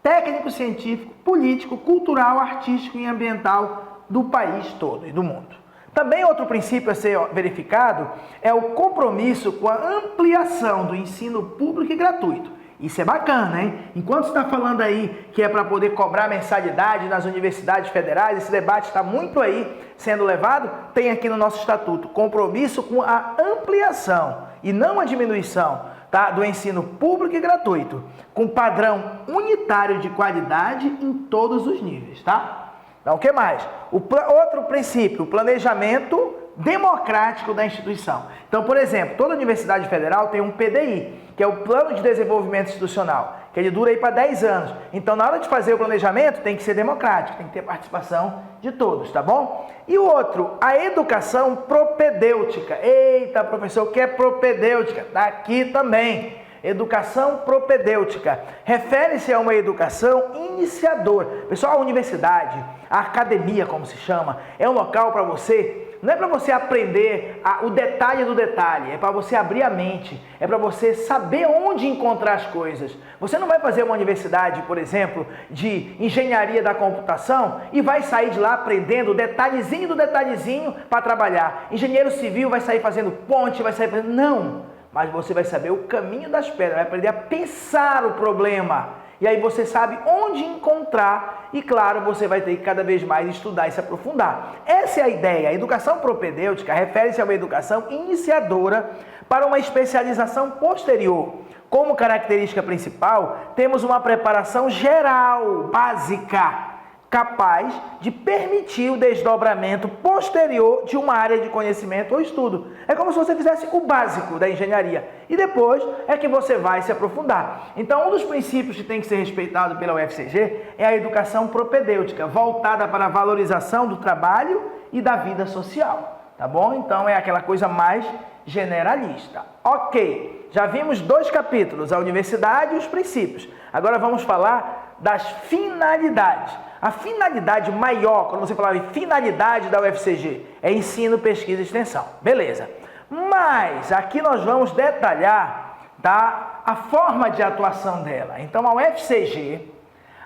técnico-científico, político, cultural, artístico e ambiental do país todo e do mundo. Também outro princípio a ser verificado é o compromisso com a ampliação do ensino público e gratuito. Isso é bacana, hein? Enquanto você está falando aí que é para poder cobrar mensalidade nas universidades federais, esse debate está muito aí sendo levado, tem aqui no nosso estatuto, compromisso com a ampliação e não a diminuição, tá, do ensino público e gratuito, com padrão unitário de qualidade em todos os níveis, tá? Então, o que mais? Outro princípio, o planejamento democrático da instituição. Então, por exemplo, toda universidade federal tem um PDI, que é o Plano de Desenvolvimento Institucional, que ele dura aí para 10 anos. Então, na hora de fazer o planejamento, tem que ser democrático, tem que ter participação de todos, tá bom? E o outro, a educação propedêutica. Eita, professor, o que é propedêutica? Tá aqui também. Educação propedêutica. Refere-se a uma educação iniciadora. Pessoal, a universidade, a academia, como se chama, é um local para você não é para você aprender o detalhe do detalhe, é para você abrir a mente, é para você saber onde encontrar as coisas. Você não vai fazer uma universidade, por exemplo, de engenharia da computação e vai sair de lá aprendendo o detalhezinho do detalhezinho para trabalhar. Engenheiro civil vai sair fazendo ponte, vai sair fazendo... Não! Mas você vai saber o caminho das pedras, vai aprender a pensar o problema. E aí você sabe onde encontrar e, claro, você vai ter que cada vez mais estudar e se aprofundar. Essa é a ideia. A educação propedêutica refere-se a uma educação iniciadora para uma especialização posterior. Como característica principal, temos uma preparação geral, básica, capaz de permitir o desdobramento posterior de uma área de conhecimento ou estudo. É como se você fizesse o básico da engenharia e depois é que você vai se aprofundar. Então, um dos princípios que tem que ser respeitado pela UFCG é a educação propedêutica, voltada para a valorização do trabalho e da vida social, tá bom? Então, é aquela coisa mais generalista. Ok, já vimos 2 capítulos, a universidade e os princípios. Agora vamos falar das finalidades. A finalidade maior, quando você falava em finalidade da UFCG, é ensino, pesquisa e extensão. Beleza. Mas aqui nós vamos detalhar, tá, a forma de atuação dela. Então a UFCG,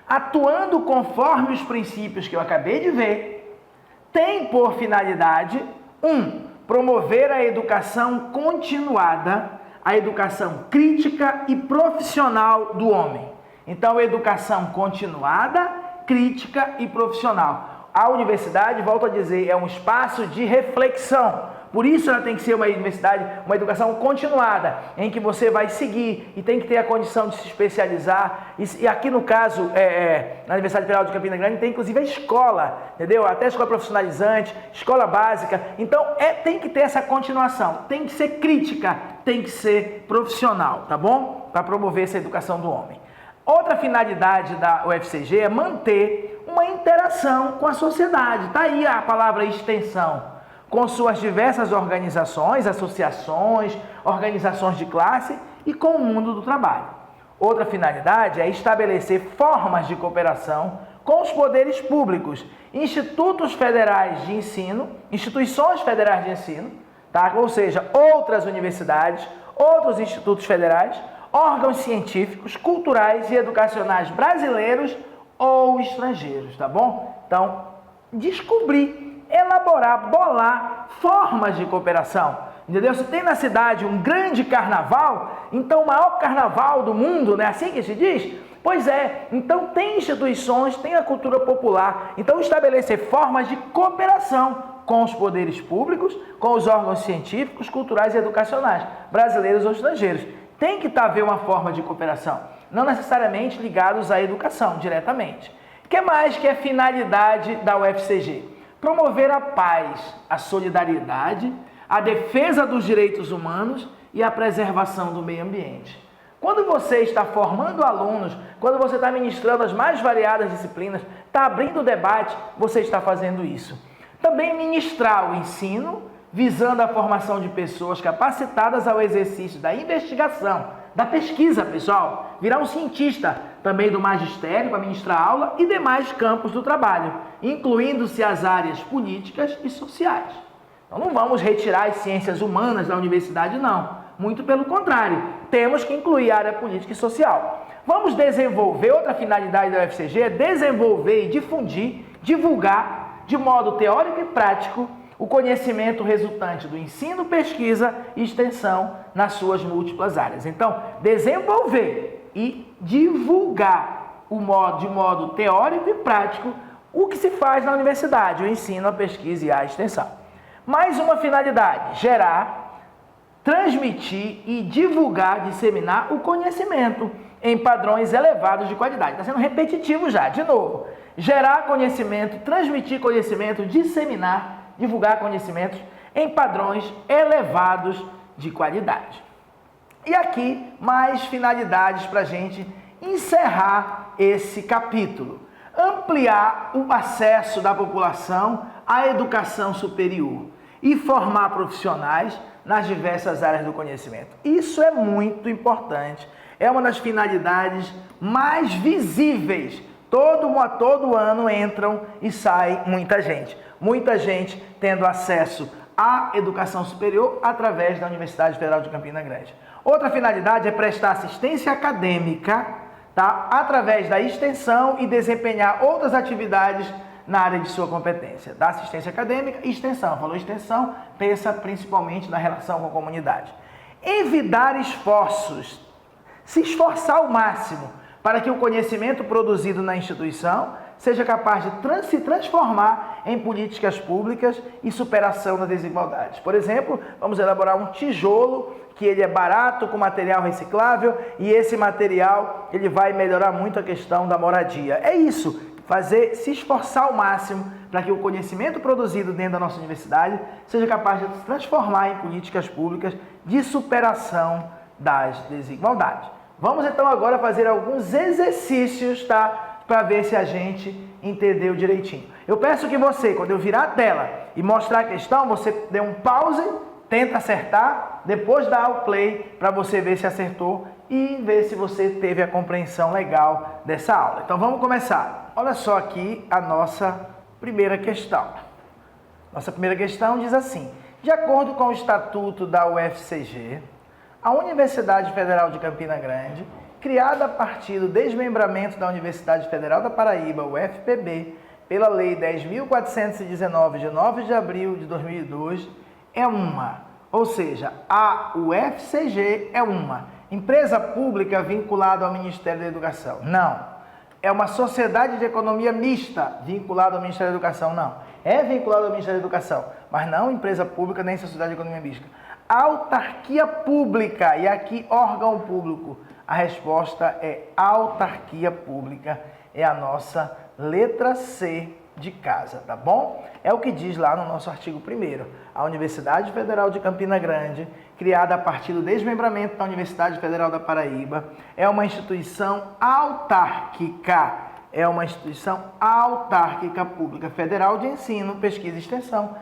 atuando conforme os princípios que eu acabei de ver, tem por finalidade 1. Promover a educação continuada, a educação crítica e profissional do homem. Então, educação continuada, crítica e profissional. A universidade, volto a dizer, é um espaço de reflexão. Por isso ela tem que ser uma universidade, uma educação continuada, em que você vai seguir e tem que ter a condição de se especializar. E aqui no caso, na Universidade Federal de Campina Grande, tem inclusive a escola, entendeu? Até a escola profissionalizante, escola básica. Então, tem que ter essa continuação. Tem que ser crítica, tem que ser profissional, tá bom? Para promover essa educação do homem. Outra finalidade da UFCG é manter uma interação com a sociedade. Está aí a palavra extensão, com suas diversas organizações, associações, organizações de classe e com o mundo do trabalho. Outra finalidade é estabelecer formas de cooperação com os poderes públicos, institutos federais de ensino, instituições federais de ensino, tá? Ou seja, outras universidades, outros institutos federais, órgãos científicos, culturais e educacionais brasileiros ou estrangeiros, tá bom? Então, descobrir, elaborar, bolar formas de cooperação, entendeu? Se tem na cidade um grande carnaval, então o maior carnaval do mundo, não é assim que se diz? Pois é, então tem instituições, tem a cultura popular, então estabelecer formas de cooperação com os poderes públicos, com os órgãos científicos, culturais e educacionais, brasileiros ou estrangeiros. Tem que haver uma forma de cooperação, não necessariamente ligados à educação diretamente. O que mais que é finalidade da UFCG? Promover a paz, a solidariedade, a defesa dos direitos humanos e a preservação do meio ambiente. Quando você está formando alunos, quando você está ministrando as mais variadas disciplinas, está abrindo o debate, você está fazendo isso. Também ministrar o ensino, visando a formação de pessoas capacitadas ao exercício da investigação, da pesquisa, pessoal. Virar um cientista também do magistério para ministrar aula e demais campos do trabalho, incluindo-se as áreas políticas e sociais. Então não vamos retirar as ciências humanas da universidade, não. Muito pelo contrário, temos que incluir a área política e social. Vamos desenvolver, outra finalidade da UFCG é desenvolver e difundir, divulgar, de modo teórico e prático, o conhecimento resultante do ensino, pesquisa e extensão nas suas múltiplas áreas. Então, desenvolver e divulgar de modo teórico e prático o que se faz na universidade, o ensino, a pesquisa e a extensão. Mais uma finalidade, gerar, transmitir e divulgar, disseminar o conhecimento em padrões elevados de qualidade. Está sendo repetitivo já, de novo. Gerar conhecimento, transmitir conhecimento, disseminar, divulgar conhecimentos em padrões elevados de qualidade. E aqui, mais finalidades para a gente encerrar esse capítulo. Ampliar o acesso da população à educação superior e formar profissionais nas diversas áreas do conhecimento. Isso é muito importante. É uma das finalidades mais visíveis Todo ano entram e sai muita gente. Muita gente tendo acesso à educação superior através da Universidade Federal de Campina Grande. Outra finalidade é prestar assistência acadêmica, tá? Através da extensão e desempenhar outras atividades na área de sua competência. Da assistência acadêmica e extensão. Falou extensão, pensa principalmente na relação com a comunidade. Evitar esforços, se esforçar ao máximo para que o conhecimento produzido na instituição seja capaz de se transformar em políticas públicas e superação das desigualdades. Por exemplo, vamos elaborar um tijolo que ele é barato, com material reciclável, e esse material ele vai melhorar muito a questão da moradia. É isso, se esforçar ao máximo para que o conhecimento produzido dentro da nossa universidade seja capaz de se transformar em políticas públicas de superação das desigualdades. Vamos então agora fazer alguns exercícios, tá? Para ver se a gente entendeu direitinho. Eu peço que você, quando eu virar a tela e mostrar a questão, você dê um pause, tenta acertar, depois dá o play para você ver se acertou e ver se você teve a compreensão legal dessa aula. Então vamos começar. Olha só aqui a nossa primeira questão. Nossa primeira questão diz assim: de acordo com o Estatuto da UFCG, a Universidade Federal de Campina Grande, criada a partir do desmembramento da Universidade Federal da Paraíba, UFPB, pela Lei 10.419, de 9 de abril de 2002, é uma, ou seja, a UFCG é uma empresa pública vinculada ao Ministério da Educação. Não. É uma sociedade de economia mista vinculada ao Ministério da Educação. Não. É vinculada ao Ministério da Educação, mas não empresa pública nem sociedade de economia mista. Autarquia pública, e aqui órgão público. A resposta é autarquia pública, é a nossa letra C de casa, tá bom? É o que diz lá no nosso artigo 1º. A Universidade Federal de Campina Grande, criada a partir do desmembramento da Universidade Federal da Paraíba, é uma instituição autárquica. É uma instituição autárquica pública federal de ensino, pesquisa e extensão,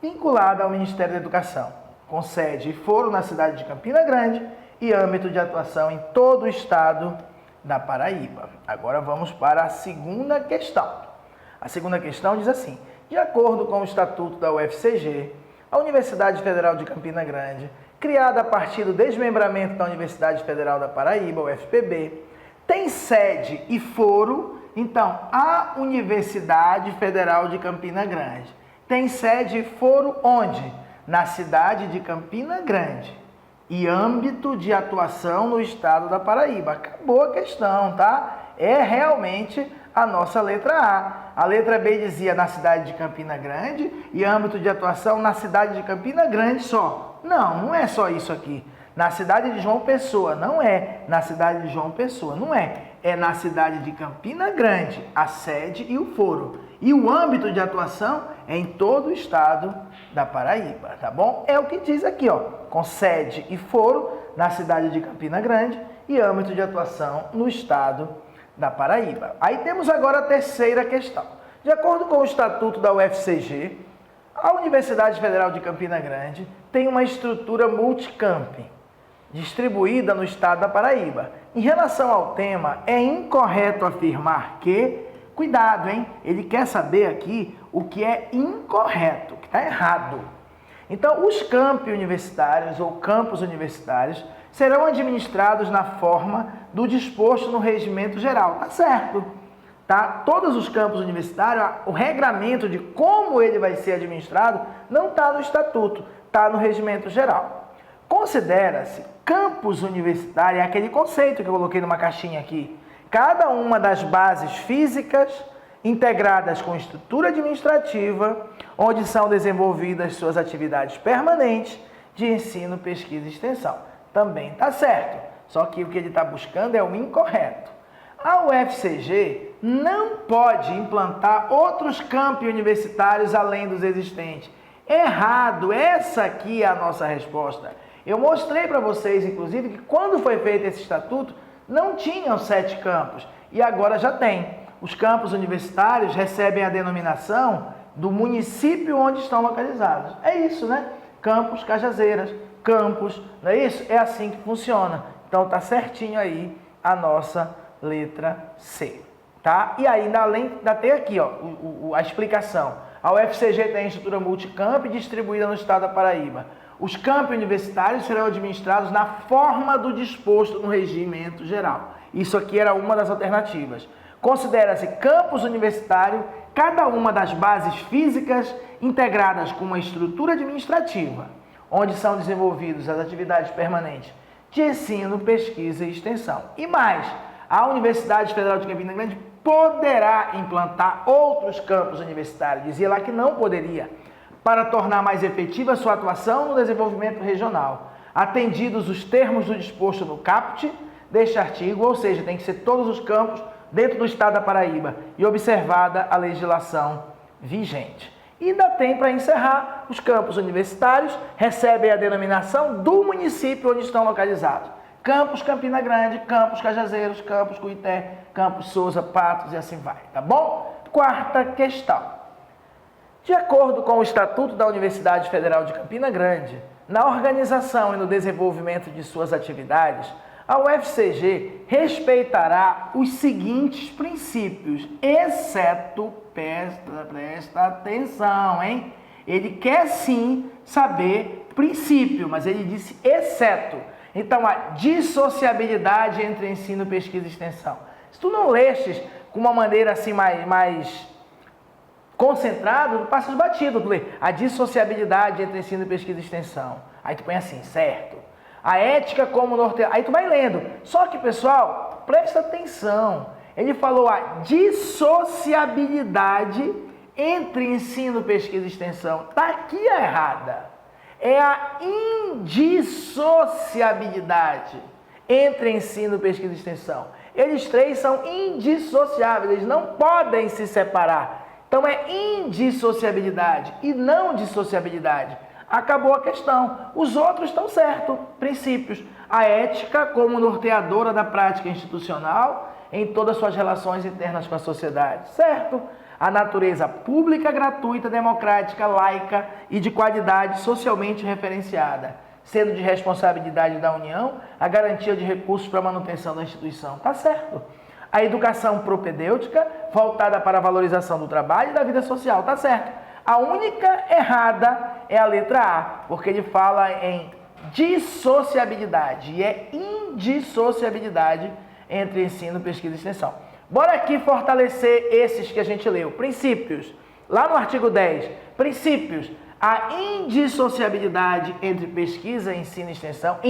vinculada ao Ministério da Educação, com sede e foro na cidade de Campina Grande e âmbito de atuação em todo o estado da Paraíba. Agora vamos para a segunda questão. A segunda questão diz assim: de acordo com o Estatuto da UFCG, a Universidade Federal de Campina Grande, criada a partir do desmembramento da Universidade Federal da Paraíba, UFPB, tem sede e foro. Então, a Universidade Federal de Campina Grande tem sede e foro onde? Na cidade de Campina Grande e âmbito de atuação no estado da Paraíba. Acabou a questão, tá? É realmente a nossa letra A. A letra B dizia na cidade de Campina Grande e âmbito de atuação na cidade de Campina Grande só. Não, não é só isso aqui. Na cidade de João Pessoa, não é. Na cidade de João Pessoa, não é. É na cidade de Campina Grande, a sede e o foro. E o âmbito de atuação é em todo o estado da Paraíba, tá bom? É o que diz aqui, ó, com sede e foro na cidade de Campina Grande e âmbito de atuação no estado da Paraíba. Aí temos agora a terceira questão. De acordo com o Estatuto da UFCG, a Universidade Federal de Campina Grande tem uma estrutura multicamping, distribuída no estado da Paraíba. Em relação ao tema, é incorreto afirmar que... Cuidado, hein? Ele quer saber aqui o que é incorreto, o que está errado. Então, os campi universitários ou campos universitários serão administrados na forma do disposto no regimento geral. Tá certo? Tá? Todos os campos universitários, o regramento de como ele vai ser administrado não está no estatuto, está no regimento geral. Considera-se campus universitário, é aquele conceito que eu coloquei numa caixinha aqui. Cada uma das bases físicas integradas com estrutura administrativa, onde são desenvolvidas suas atividades permanentes de ensino, pesquisa e extensão. Também está certo, só que o que ele está buscando é o incorreto. A UFCG não pode implantar outros campi universitários além dos existentes. Errado, essa aqui é a nossa resposta. Eu mostrei para vocês, inclusive, que quando foi feito esse estatuto, não tinham 7 campos e agora já tem. Os campos universitários recebem a denominação do município onde estão localizados. É isso, né? Campos Cajazeiras, campos, não é isso? É assim que funciona. Então tá certinho aí a nossa letra C. tá? E ainda tem aqui, ó, a explicação. A UFCG tem estrutura multicamp distribuída no estado da Paraíba. Os campi universitários serão administrados na forma do disposto no regimento geral. Isso aqui era uma das alternativas. Considera-se campus universitário cada uma das bases físicas integradas com uma estrutura administrativa, onde são desenvolvidas as atividades permanentes de ensino, pesquisa e extensão. E mais, a Universidade Federal de Campina Grande poderá implantar outros campos universitários, dizia lá que não poderia, para tornar mais efetiva a sua atuação no desenvolvimento regional, atendidos os termos do disposto no caput deste artigo, ou seja, tem que ser todos os campos dentro do estado da Paraíba e observada a legislação vigente. E ainda tem, para encerrar, os campos universitários recebem a denominação do município onde estão localizados. Campus Campina Grande, Campus Cajazeiros, Campus Cuité, Campus Souza, Patos e assim vai, tá bom? Quarta questão. De acordo com o Estatuto da Universidade Federal de Campina Grande, na organização e no desenvolvimento de suas atividades, a UFCG respeitará os seguintes princípios, exceto, presta atenção, hein? Ele quer sim saber princípio, mas ele disse exceto. Então, a dissociabilidade entre ensino, pesquisa e extensão. Se tu não lestes com uma maneira assim mais concentrada, tu passas batido, tu lê a dissociabilidade entre ensino, pesquisa e extensão. Aí tu põe assim, certo. A ética como norteador. Aí tu vai lendo. Só que, pessoal, presta atenção. Ele falou a dissociabilidade entre ensino, pesquisa e extensão. Tá aqui a errada. É a indissociabilidade entre ensino, pesquisa e extensão. Eles três são indissociáveis, eles não podem se separar. Então é indissociabilidade e não dissociabilidade. Acabou a questão. Os outros estão certos. Princípios. A ética como norteadora da prática institucional em todas as suas relações internas com a sociedade. Certo? A natureza pública, gratuita, democrática, laica e de qualidade socialmente referenciada, sendo de responsabilidade da União a garantia de recursos para a manutenção da instituição. Tá certo. A educação propedêutica, voltada para a valorização do trabalho e da vida social. Tá certo. A única errada é a letra A, porque ele fala em dissociabilidade e é indissociabilidade entre ensino, pesquisa e extensão. Bora aqui fortalecer esses que a gente leu. Princípios. Lá no artigo 10, princípios. A indissociabilidade entre pesquisa, ensino e extensão.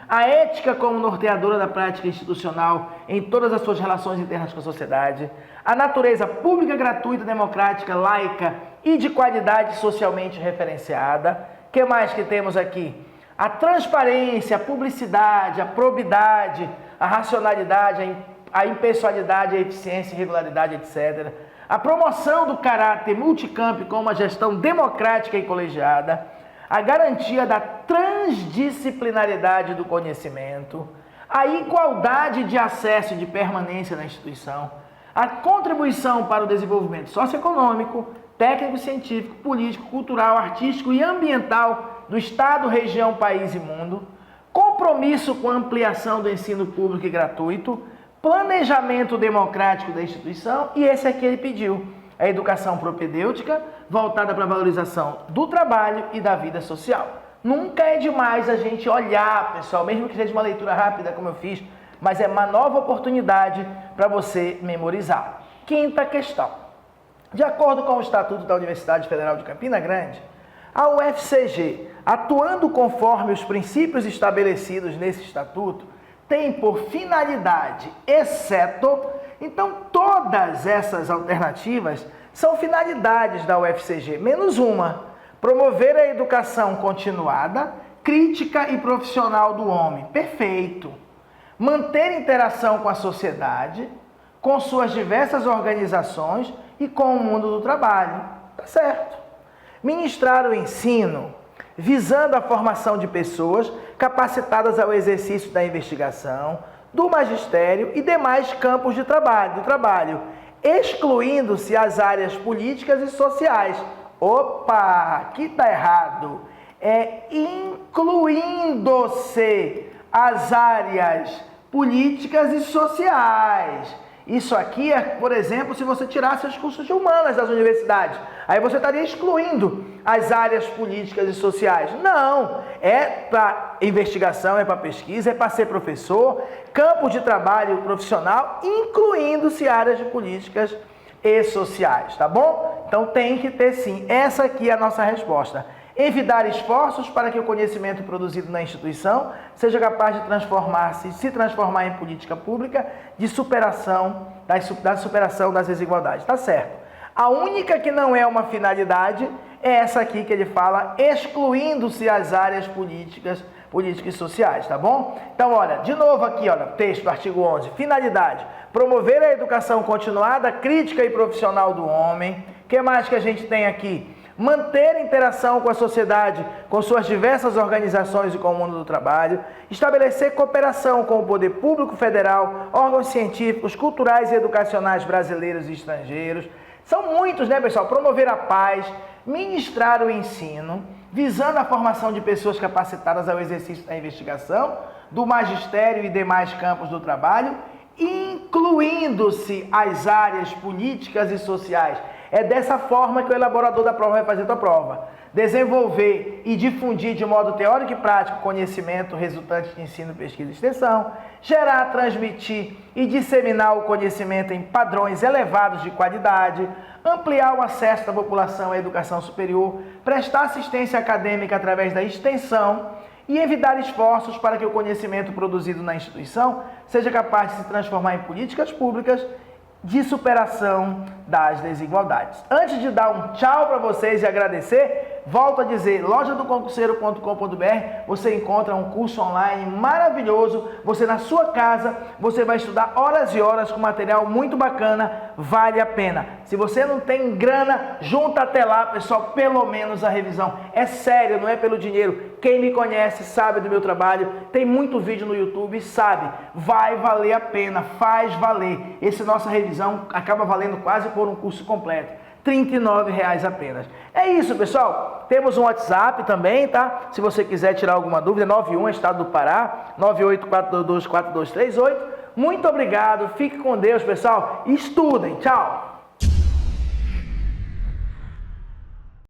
A ética como norteadora da prática institucional em todas as suas relações internas com a sociedade. A natureza pública, gratuita, democrática, laica e de qualidade socialmente referenciada. O que mais que temos aqui? A transparência, a publicidade, a probidade, a racionalidade, a impessoalidade, a eficiência e regularidade, etc. A promoção do caráter multicamp com uma gestão democrática e colegiada. A garantia da transdisciplinaridade do conhecimento. A igualdade de acesso e de permanência na instituição. A contribuição para o desenvolvimento socioeconômico, técnico-científico, político, cultural, artístico e ambiental do Estado, região, país e mundo. Compromisso com a ampliação do ensino público e gratuito. Planejamento democrático da instituição, e esse aqui ele pediu, a educação propedêutica, voltada para a valorização do trabalho e da vida social. Nunca é demais a gente olhar, pessoal, mesmo que seja uma leitura rápida, como eu fiz, mas é uma nova oportunidade para você memorizar. Quinta questão. De acordo com o Estatuto da Universidade Federal de Campina Grande, a UFCG, atuando conforme os princípios estabelecidos nesse estatuto, tem por finalidade, exceto, então todas essas alternativas são finalidades da UFCG, menos uma, promover a educação continuada, crítica e profissional do homem, perfeito, manter interação com a sociedade, com suas diversas organizações e com o mundo do trabalho, tá certo, ministrar o ensino, visando a formação de pessoas capacitadas ao exercício da investigação, do magistério e demais campos de trabalho, excluindo-se as áreas políticas e sociais. Opa, aqui está errado. É incluindo-se as áreas políticas e sociais. Isso aqui é, por exemplo, se você tirasse os cursos de humanas das universidades. Aí você estaria excluindo as áreas políticas e sociais. Não, é para investigação, é para pesquisa, é para ser professor, campo de trabalho profissional, incluindo-se áreas de políticas e sociais, tá bom? Então tem que ter sim. Essa aqui é a nossa resposta. Envidar esforços para que o conhecimento produzido na instituição seja capaz de se transformar em política pública da superação das desigualdades. Tá certo. A única que não é uma finalidade é essa aqui que ele fala, excluindo-se as áreas políticas e sociais, tá bom? Então, olha, de novo aqui, olha, texto, artigo 11, finalidade, promover a educação continuada, crítica e profissional do homem. O que mais que a gente tem aqui? Manter interação com a sociedade, com suas diversas organizações e com o mundo do trabalho, estabelecer cooperação com o poder público federal, órgãos científicos, culturais e educacionais brasileiros e estrangeiros. São muitos, né, pessoal? Promover a paz, ministrar o ensino, visando a formação de pessoas capacitadas ao exercício da investigação, do magistério e demais campos do trabalho, incluindo-se as áreas políticas e sociais. É dessa forma que o elaborador da prova vai fazer a tua prova. Desenvolver e difundir de modo teórico e prático conhecimento resultante de ensino, pesquisa e extensão. Gerar, transmitir e disseminar o conhecimento em padrões elevados de qualidade. Ampliar o acesso da população à educação superior. Prestar assistência acadêmica através da extensão. E evitar esforços para que o conhecimento produzido na instituição seja capaz de se transformar em políticas públicas de superação das desigualdades. Antes de dar um tchau para vocês e agradecer, volto a dizer, lojadoconcurseiro.com.br, você encontra um curso online maravilhoso, você na sua casa, você vai estudar horas e horas com material muito bacana, vale a pena. Se você não tem grana, junta até lá, pessoal, pelo menos a revisão. É sério, não é pelo dinheiro. Quem me conhece sabe do meu trabalho, tem muito vídeo no YouTube, sabe, vai valer a pena, faz valer. Essa nossa revisão acaba valendo quase por um curso completo. R$ 39,00 apenas. É isso, pessoal. Temos um WhatsApp também, tá? Se você quiser tirar alguma dúvida, 91, Estado do Pará, 984224238. Muito obrigado, fique com Deus, pessoal. Estudem. Tchau.